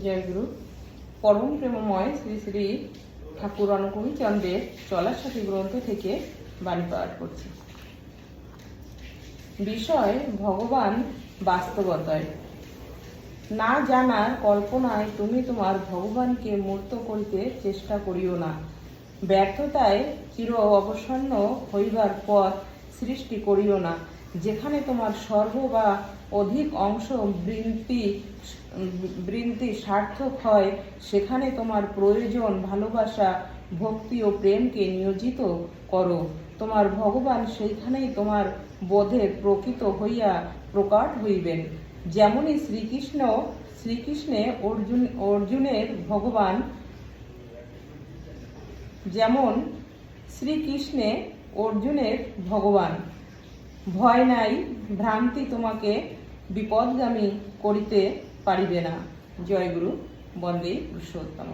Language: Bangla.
জয়গুরু। পরম প্রেমময় শ্রী শ্রী ঠাকুর অনুকূল চন্দ্রের চলার সাথী গ্রন্থ থেকে বাণী পাঠ করছি। বিষয় ভগবান বাস্তবতায়। না জানার কল্পনায় তুমি তোমার ভগবানকে মূর্ত করিতে চেষ্টা করিও না। ব্যর্থতায় চির অবসন্ন হইবার পথ সৃষ্টি করিও না। যেখানে তোমার সর্ব বা অধিক অংশ বৃন্তি সার্থক হয়, সেখানে তোমার প্রয়োজন ভালোবাসা, ভক্তি ও প্রেমকে নিয়োজিত করো। তোমার ভগবান সেইখানেই তোমার বোধে প্রকৃত হইয়া প্রকট হইবেন। যেমনই শ্রীকৃষ্ণে অর্জুনের ভগবান, যেমন শ্রীকৃষ্ণে অর্জুনের ভগবান। ভয় নাই, ভ্রান্তি তোমাকে বিপদগামী করিতে পারিবে না। জয়গুরু। বন্দে পুরুষোত্তম।